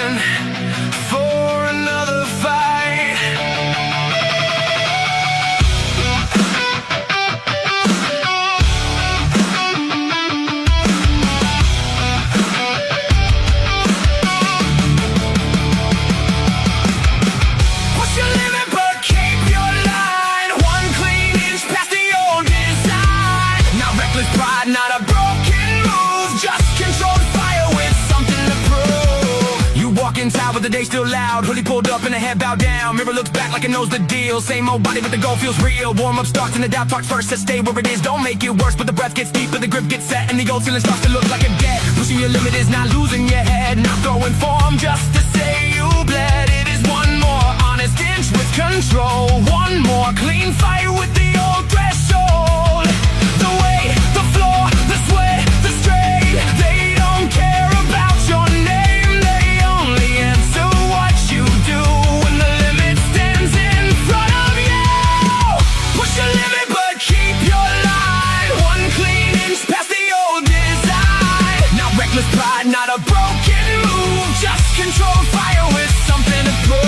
again for another fight. Push your limit but keep your line. One clean inch past the old design. Not reckless pride, not a broken move. Just controlled fire with something to prove. You walk inside with the day still loud. Hoodie pulled up and the head bowed down. Mirror looks back like it knows the deal. Same old body but the goal feels real. Warm up starts and the doubt talks first. To stay where it is, don't make it worse. But the breath gets deeper, the grip gets set, and the old ceiling starts to look like a debt. Pushing your limit is not losing your head. Not throwing form just to say you bled. It is one more honest inch with control. One more clean fight with the old threshold. The weight, the floor, the sweat, the strain. They don't care about your name. They only answer what you do when the limit stands in front of you. Push your limit but keep your line. One clean inch past the old design. Not reckless pride, not a broken move. Just controlled fire with something to prove.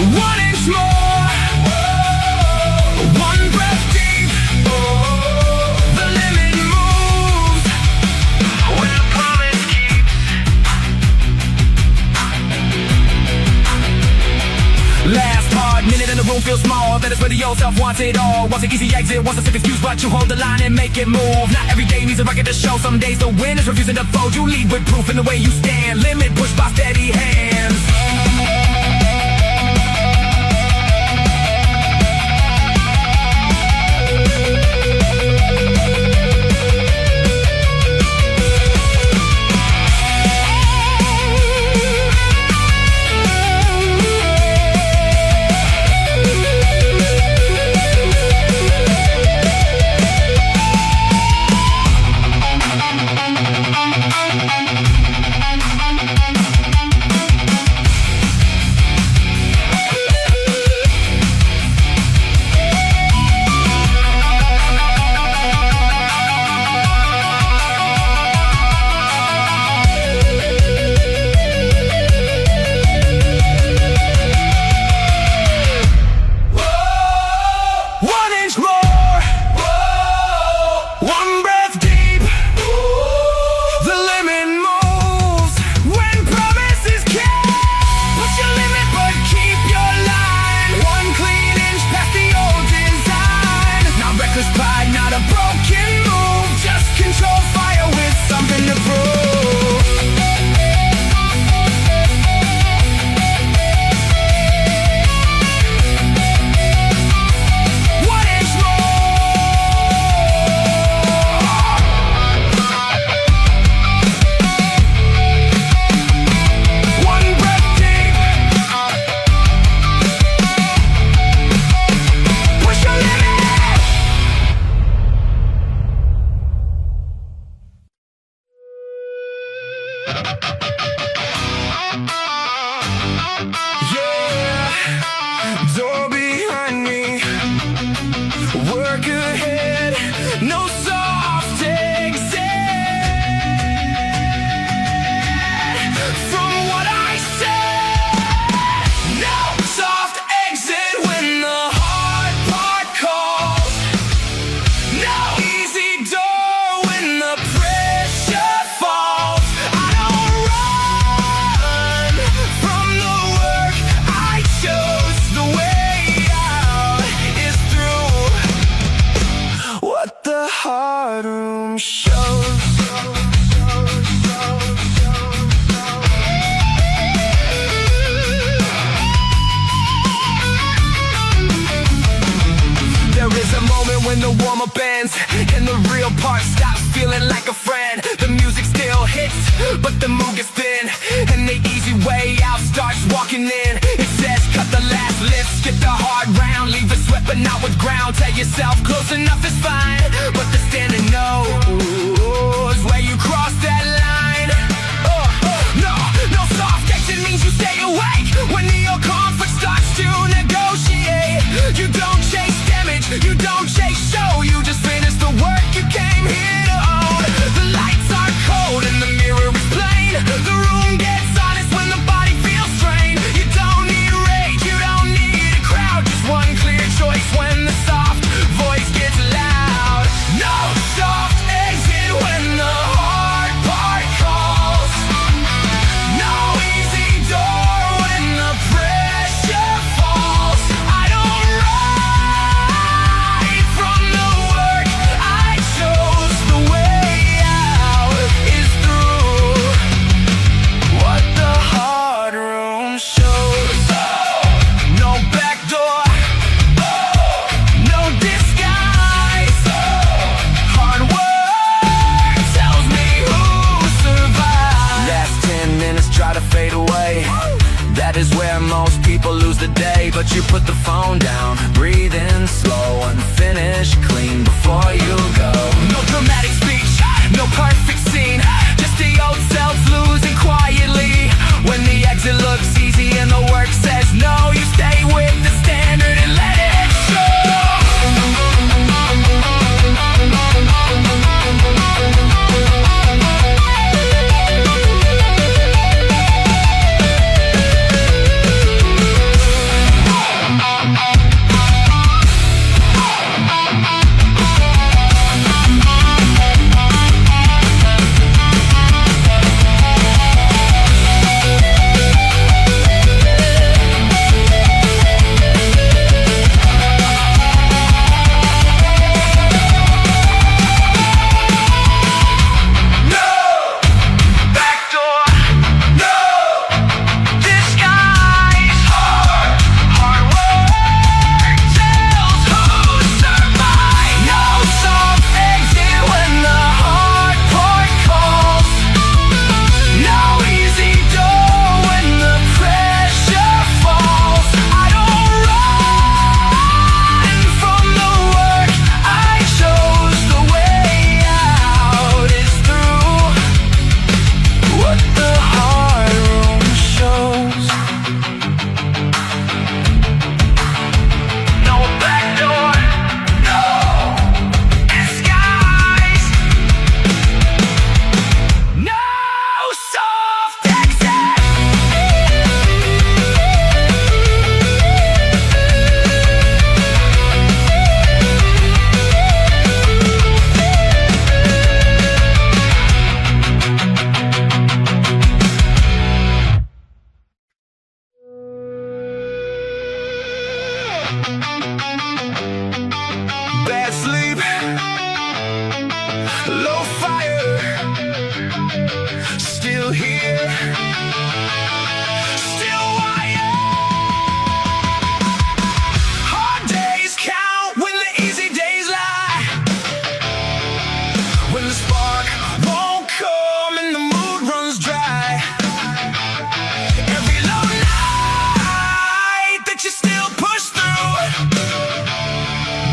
1 inch more. One breath deep. The limit moves when the promise keeps. Last hard minute and the room feels small. That is where the old self wants it all. Wants an easy exit, wants a sick excuse, but you hold the line and make it move. Not every day needs a record to show. Some days the win is refusing to fold. You lead with proof in the way you stand. Limit pushed by steady hands. Door behind me, work ahead, no soft exit. From what I said, no soft exit when the hard part calls. No easy door when the pressure falls. I don't run from the work I chose. The way out is through what the hard room shows. There is a moment when the warm-up ends and the real part stops feeling like a friend. The music still hits, but the mood gets thin, and the easy way out starts walking in. It says cut the last lift, skip the hard round, leave the sweat but not with ground. Tell yourself close enough is fine, but the standing knows where you cross that line. No soft exit means you stay awake when the old conflict starts to negotiate. You don't chase damage, you don't chase show, you just finish the work you came here to own. The lights are cold and the mirror is plain. the day, but you put the phone down. Breathe in slow and finish clean before you go. No dramatic speech, no perfect scene, just the old self losing quietly. When the exit looks easy and the work says no, you stay with the standard and let it show. Bad sleep, low fire, still here, still wired. Hard days count when the easy days lie, when the spark won't come and the mood runs dry. Every low night that you still push through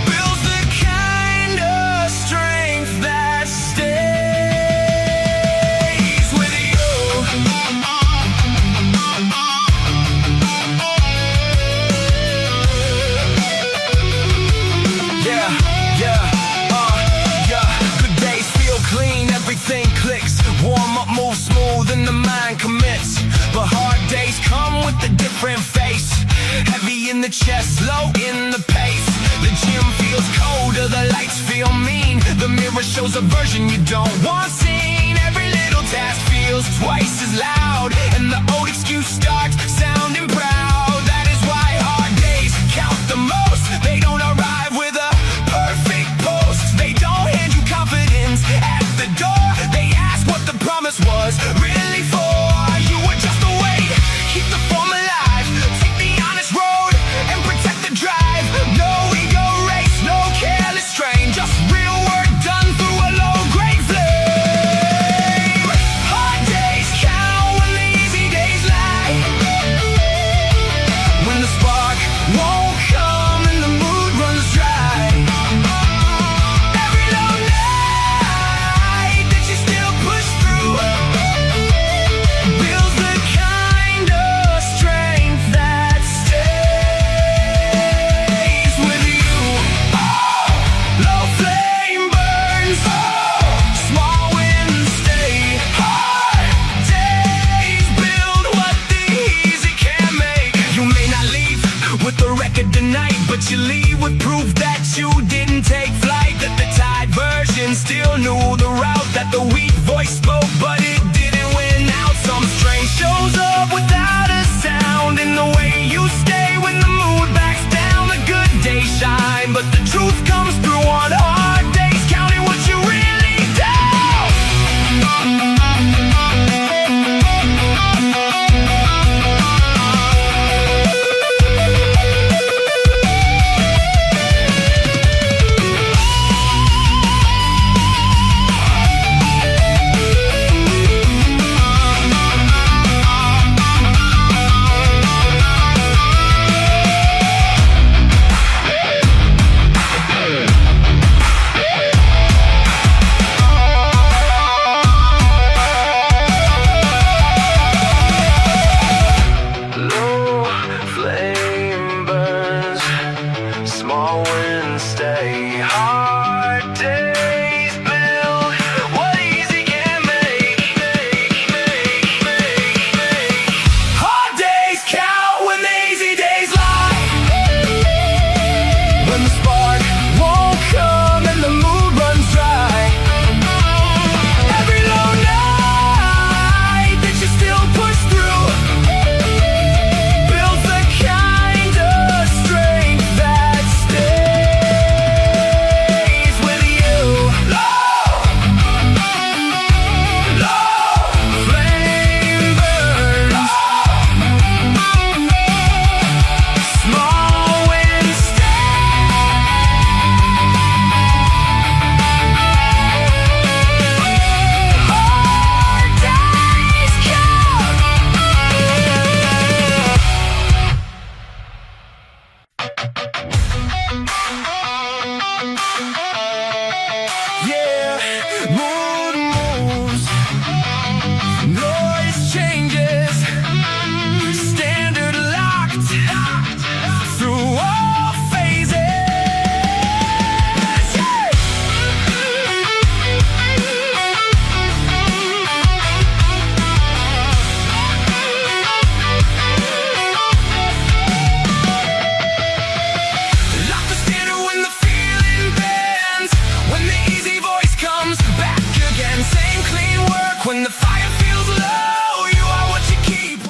builds the kind of strength that stays with you. Yeah, good days feel clean, everything clicks. Warm up, move smooth, and the mind commits. But hard days come with a different face. Heavy in the chest, low in the pace. The gym feels colder, the lights feel mean. The mirror shows a version you don't want seen. Every little task feels twice